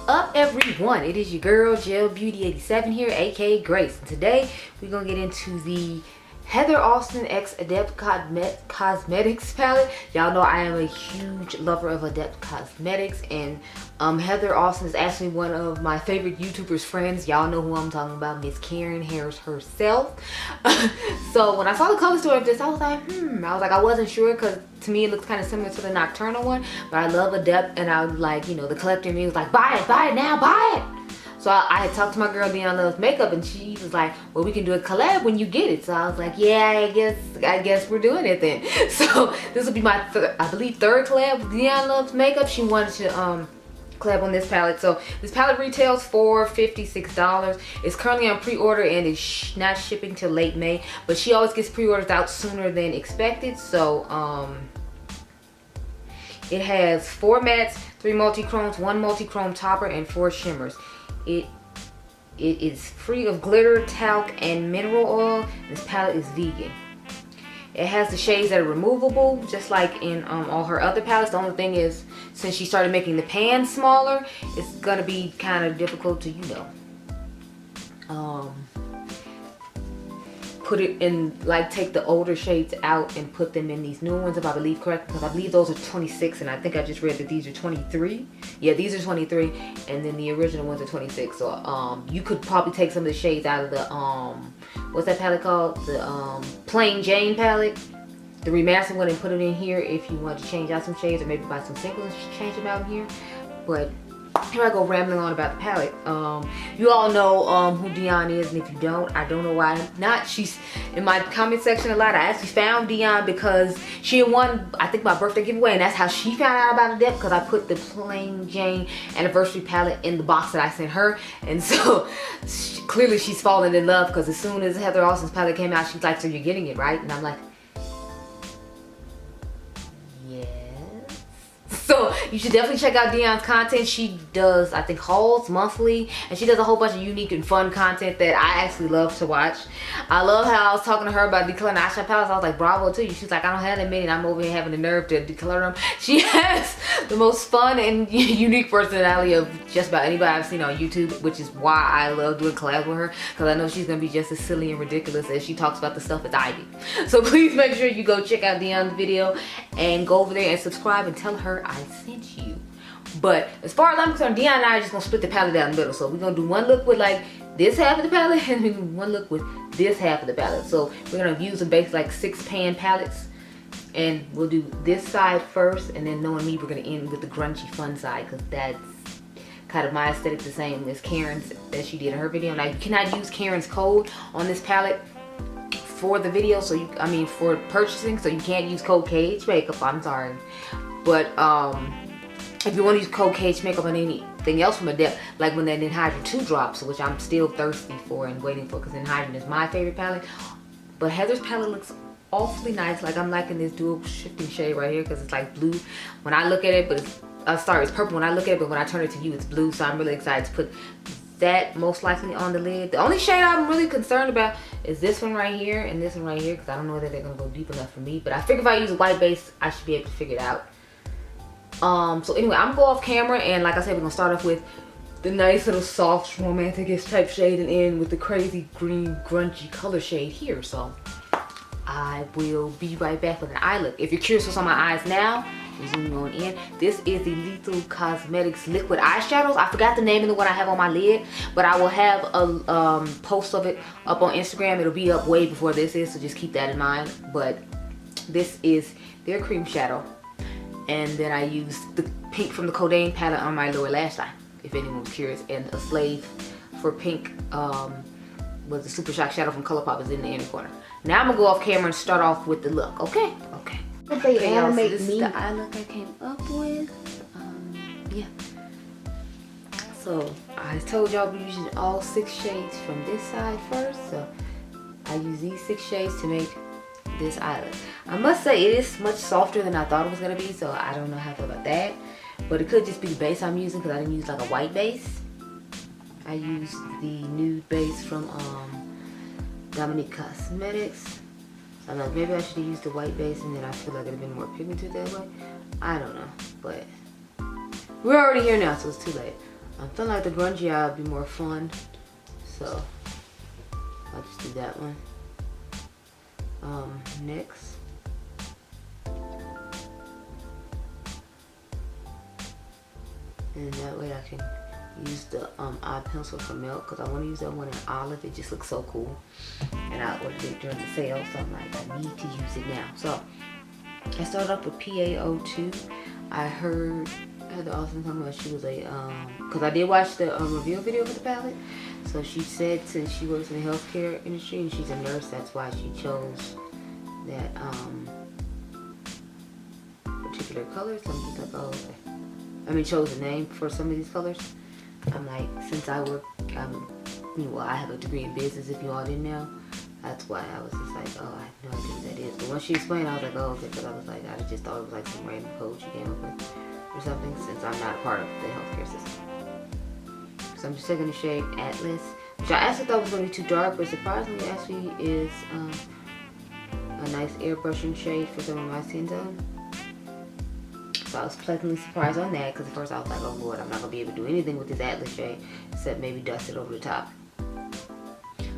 up everyone? It is your girl Gel Beauty 87 here, aka Grace, and today we're gonna get into the Heather Austin X Adept Cosmetics palette. Y'all know I am a huge lover of Adept Cosmetics, and Heather Austin is actually one of my favorite YouTubers friends. Y'all know who I'm talking about, Miss Karen Harris herself. So when I saw the color story of this, I was like, I wasn't sure, because to me it looks kind of similar to the Nocturnal one, but I love Adept, and I was like, you know, the collector in me was like, buy it now, buy it. So I had talked to my girl Dionluvsmakeup, and she was like, well, we can do a collab when you get it. So I was like, yeah, I guess we're doing it then. So this will be my I believe third collab with Dionluvsmakeup. She wanted to collab on this palette. So this palette retails for $56. It's currently on pre-order and it's not shipping till late May, but she always gets pre-orders out sooner than expected. So it has 4 mattes, 3 multi-chromes, 1 multi-chrome topper, and 4 shimmers. It is free of glitter, talc, and mineral oil. This palette is vegan. It has the shades that are removable, just like in all her other palettes. The only thing is, since she started making the pan smaller, it's gonna be kind of difficult to, you know, put it in, like, take the older shades out and put them in these new ones, if I believe correct, because I believe those are 26, and I think I just read that these are 23. Yeah, these are 23, and then the original ones are 26. So you could probably take some of the shades out of the what's that palette called, the Plain Jane palette, the remastered one, and put it in here if you want to change out some shades, or maybe buy some singles and change them out in here. But here I go rambling on about the palette. You all know who Dion is, and if you don't, I don't know why not. She's in my comment section a lot. I actually found Dion because she had won, I think, my birthday giveaway, and that's how she found out about Adept, because I put the Plain Jane anniversary palette in the box that I sent her. And so clearly she's fallen in love, because as soon as Heather Austin's palette came out, she's like, so you're getting it, right? And I'm like, so you should definitely check out Dion's content. She does, I think, hauls monthly, and she does a whole bunch of unique and fun content that I actually love to watch. I love how I was talking to her about decluttering eyeshadow palettes. I was like, bravo to you. She's like, I don't have that many, and I'm over here having the nerve to declutter them. She has the most fun and unique personality of just about anybody I've seen on YouTube, which is why I love doing collabs with her, because I know she's going to be just as silly and ridiculous as she talks about the stuff as I do. So please make sure you go check out Dion's video and go over there and subscribe and tell her I sent you. But as far as I'm concerned, Dion and I are just gonna split the palette down the middle. So we're gonna do one look with like this half of the palette, and then one look with this half of the palette. So we're gonna use them basically like 6 pan palettes, and we'll do this side first, and then knowing me, we're gonna end with the grungy fun side, because that's kind of my aesthetic, the same as Karen's that she did in her video. Now you cannot use Karen's code on this palette for the video, so for purchasing, so you can't use code Cage Makeup. I'm sorry. But if you want to use code Cage Makeup on anything else from Adept, like when that Anhydrous 2 drops, which I'm still thirsty for and waiting for, because Anhydrous is my favorite palette. But Heather's palette looks awfully nice. Like, I'm liking this dual shifting shade right here, because it's like blue when I look at it, but it's purple when I look at it, but when I turn it to you, it's blue. So I'm really excited to put that most likely on the lid. The only shade I'm really concerned about is this one right here and this one right here, because I don't know whether they're gonna go deep enough for me. But I figure if I use a white base, I should be able to figure it out. So anyway, I'm gonna go off camera, and like I said, we're gonna start off with the nice little soft romantic-ish type shade, and end with the crazy green grungy color shade here. So I will be right back with an eye look. If you're curious what's on my eyes now, zooming on in, this is the Lethal Cosmetics liquid eyeshadows. I forgot the name of the one I have on my lid, but I will have a post of it up on Instagram. It'll be up way before this is, so just keep that in mind. But this is their cream shadow. And then I used the pink from the Codain palette on my lower lash line, if anyone was curious. And a Slave for pink was the Super Shock shadow from ColourPop, is in the inner corner. Now I'm gonna go off camera and start off with the look, okay? Okay. Okay, y'all, so this is the eye look I came up with. Yeah. So I told y'all we're using all 6 shades from this side first. So I use these 6 shades to make this eye look. I must say it is much softer than I thought it was gonna be, so I don't know how I feel about that. But it could just be the base I'm using, because I didn't use like a white base. I used the nude base from Mented Cosmetics. I'm like, maybe I should have used the white base, and then I feel like it would have been more pigmented that way. I don't know, but we're already here now, so it's too late. I'm feeling like the grungy eye would be more fun, so I'll just do that one. Next, and that way I can use the eye pencil from Milk, because I want to use that one in Olive. It just looks so cool, and I ordered it during the sale, so I'm like, I need to use it now. So I started off with PaO2. I heard Heather Austin talking about she was a because I did watch the review video for the palette. So she said since she works in the healthcare industry and she's a nurse, that's why she chose that particular color. So I'm just like, oh, okay. I mean, chose a name for some of these colors. I'm like, since I work, well, I have a degree in business, if you all didn't know. That's why I was just like, oh, I have no idea what that is. But once she explained, I was like, oh, okay, because I was like, I just thought it was like some random code she came up with or something, since I'm not a part of the healthcare system. So I'm just taking the shade Atlas, which I actually thought was going to be too dark, but surprisingly actually is a nice airbrushing shade for some of my skin tone. So I was pleasantly surprised on that, because at first I was like, oh Lord, I'm not going to be able to do anything with this Atlas shade except maybe dust it over the top.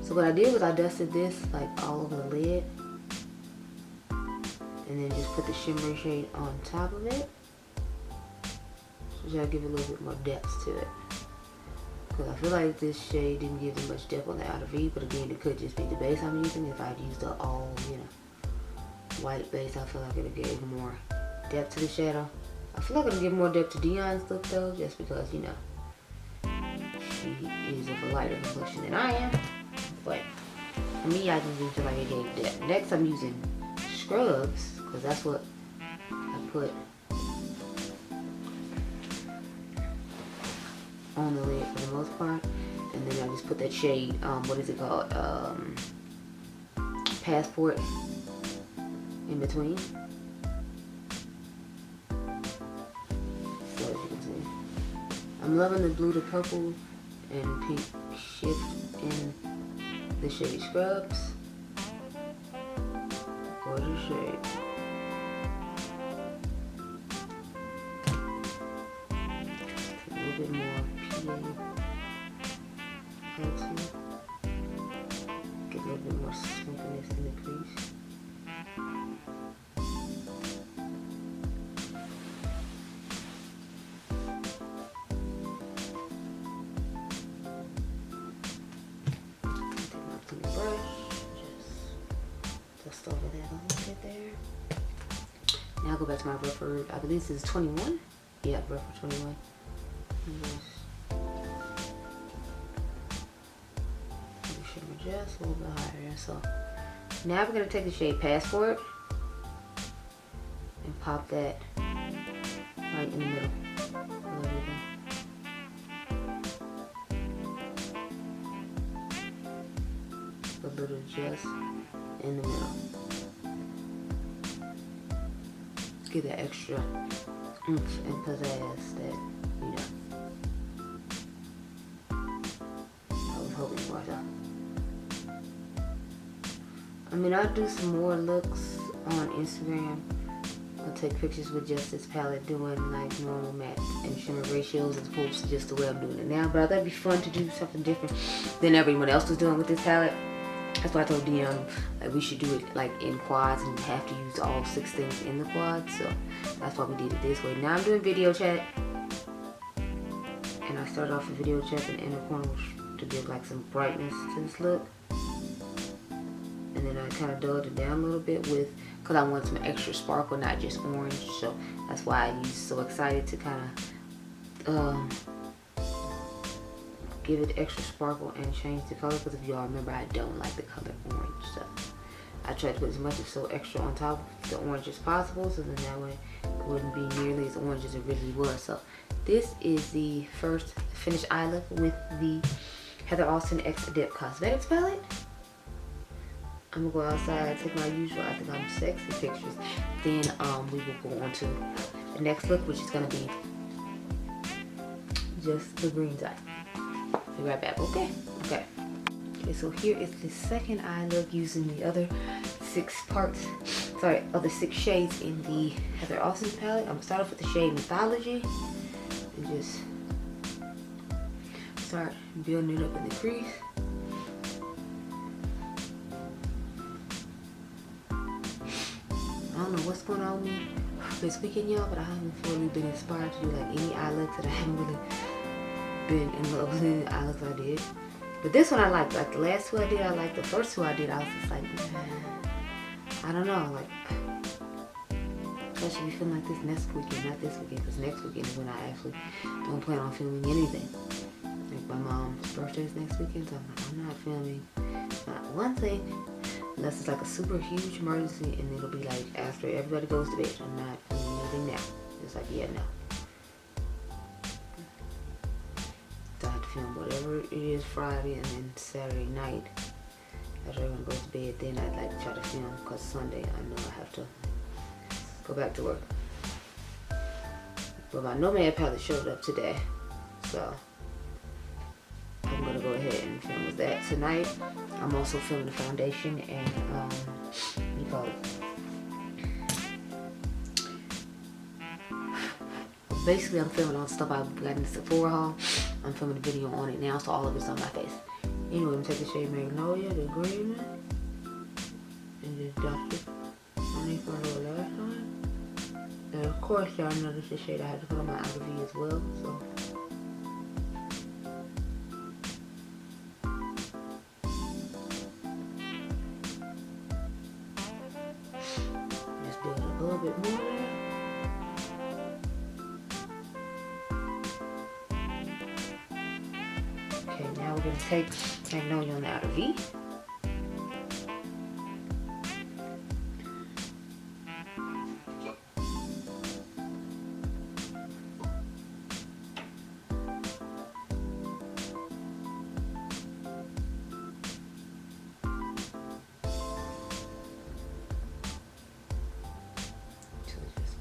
So what I did was I dusted this like all over the lid, and then just put the shimmery shade on top of it. So just give it a little bit more depth to it. Because I feel like this shade didn't give it much depth on the outer V, but again, it could just be the base I'm using. If I'd used the all, white base, I feel like it would have gave more depth to the shadow. I feel like it would give more depth to Dion's look though, just because, she is of a lighter complexion than I am. But for me, I just feel like it gave depth. Next, I'm using scrubs, because that's what I put on the lid for the most part. And then I just put that shade, what is it called? Passport in between. So as you can see, I'm loving the blue to purple and pink shift in the shade Scrubs. Gorgeous shade. A little bit more PaO2. Get a little bit more smokiness in the crease. Now I'll go back to my rougher, I believe this is 21. Yeah, rougher 21. Just a little bit higher. So now we're going to take the shade Passport and pop that right in the middle of everything. A little just in the middle. Get that extra oomph and pizzazz that, I was hoping for. So, I mean, I'll do some more looks on Instagram. I'll take pictures with just this palette doing like normal matte and shimmer ratios as opposed to just the way I'm doing it now. But I thought it'd be fun to do something different than everyone else was doing with this palette. That's why I told Dion like we should do it like in quads and have to use all 6 things in the quad. So that's why we did it this way. Now I'm doing video chat, and I started off with video chat in the inner corner to give like some brightness to this look, and then I kind of dulled it down a little bit with, because I want some extra sparkle, not just orange. So that's why I used So Excited to kind of give it extra sparkle and change the color, because if y'all remember, I don't like the color orange. So I tried to put as much of So Extra on top of the orange as possible, so then that way it wouldn't be nearly as orange as it really was. So this is the first finished eye look with the Heather Austin X Adept Cosmetics palette. I'm gonna go outside, take my usual I think I'm sexy pictures. Then we will go on to the next look, which is gonna be just the green eye. Be right back. Okay. Okay, so here is the second eye look using the other 6 shades in the Heather Austin palette. I'm gonna start off with the shade Mythology and just start building it up in the crease. I don't know what's going on with me this weekend, y'all, but I haven't fully been inspired to do like any eye looks, that I haven't really been in love with any eye looks I did. But this one I liked. Like the last two I did, I liked. The first two I did, I was just like, I don't know, like, I should be feeling like this next weekend, not this weekend, because next weekend is when I actually don't plan on filming anything. Like my mom's birthday is next weekend, so I'm not filming not one thing, unless it's like a super huge emergency, and it'll be like after everybody goes to bed. I'm not filming anything now. It's like, yeah, no. So I have to film whatever it is Friday, and then Saturday night, after everyone goes to bed, then I'd like to try to film, because Sunday I know I have to go back to work. But my Nomad palette showed up today, so I'm gonna go ahead and film with that tonight. I'm also filming the foundation and what do you call it? Basically, I'm filming all the stuff I've got in the Sephora haul. I'm filming a video on it now, so all of it's on my face. Anyway, I'm taking the shade Magnolia, the green one, and just dust it underneath my little lash line. And of course, y'all notice the shade I had to put on my OPV as well, so. Just build it a little bit more there. Okay, now we're gonna take Magnolia on the OPV.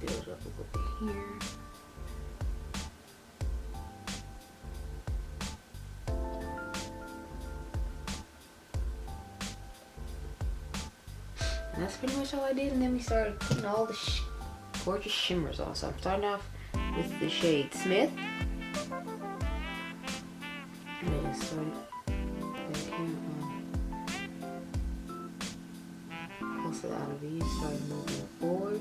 Build up a little bit here. And that's pretty much all I did, and then we started putting all the gorgeous shimmers on. So I'm starting off with the shade Smith. And then I started back here close to the OPV and started moving forward.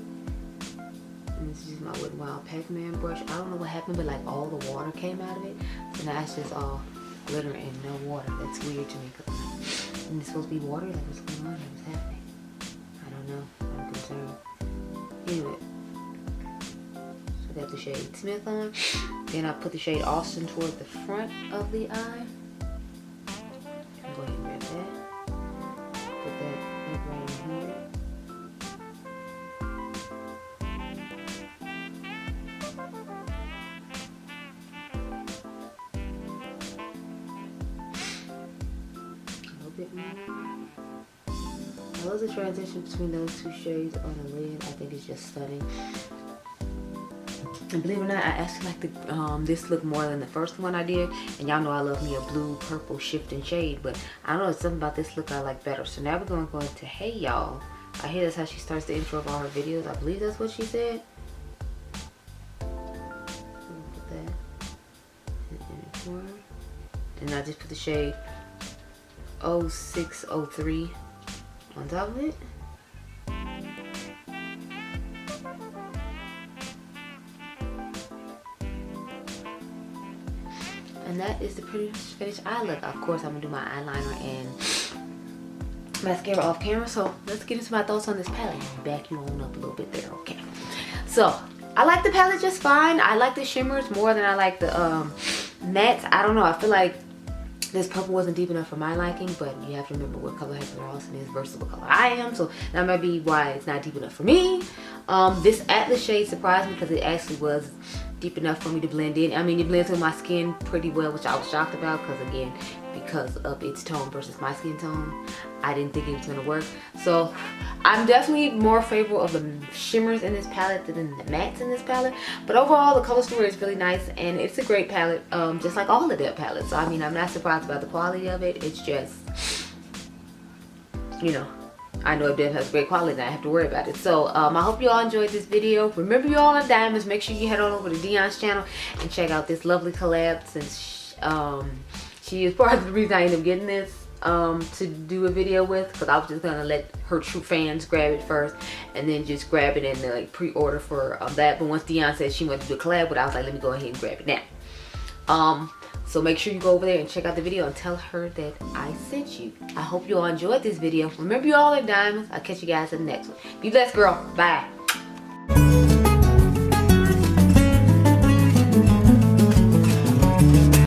And this is my Wet n Wild Pac-Man brush. I don't know what happened, but like all the water came out of it. So now it's just all glitter and no water. That's weird to me. And it's supposed to be water. Like, what's going on? What's happening? I don't know. I'm concerned. Anyway. So I got the shade Smith on. Then I put the shade Austin toward the front of the eye. Go ahead and grab that. Put that right in here. Bit more. I love the transition between those two shades on the lid. I think it's just stunning. And believe it or not, I actually like the this look more than the first one I did. And y'all know I love me a blue purple shifting shade, but I don't know, it's something about this look I like better. So now we're going to go into Hey Y'all. I hear that's how she starts the intro of all her videos. I believe that's what she said. Put that in the corner. And I just put the shade 0603 on top of it. And that is the pretty finished eye look. Of course, I'm gonna do my eyeliner and mascara off camera. So let's get into my thoughts on this palette. Back you on up a little bit there, okay? So I like the palette just fine. I like the shimmers more than I like the mattes. I don't know. I feel like this purple wasn't deep enough for my liking, but you have to remember what color Heather Austin is versus what color I am, so that might be why it's not deep enough for me. This Atlas shade surprised me because it actually was deep enough for me to blend in. I mean, it blends with my skin pretty well, which I was shocked about because, again, because of its tone versus my skin tone, I didn't think it was going to work. So I'm definitely more favorable of the shimmers in this palette than the mattes in this palette. But overall, the color story is really nice, and it's a great palette, just like all Adept palettes. So I mean, I'm not surprised about the quality of it. It's just, you know, I know Adept has great quality and I have to worry about it. So I hope you all enjoyed this video. Remember, you all are diamonds. Make sure you head on over to Dion's channel and check out this lovely collab, since She is part of the reason I ended up getting this to do a video with, because I was just gonna let her true fans grab it first and then just grab it and like pre-order for that. But once Dion said she wanted to do a collab with it, I was like, let me go ahead and grab it now. So make sure you go over there and check out the video and tell her that I sent you. I hope you all enjoyed this video. Remember, you all are diamonds. I'll catch you guys in the next one. Be blessed, girl. Bye.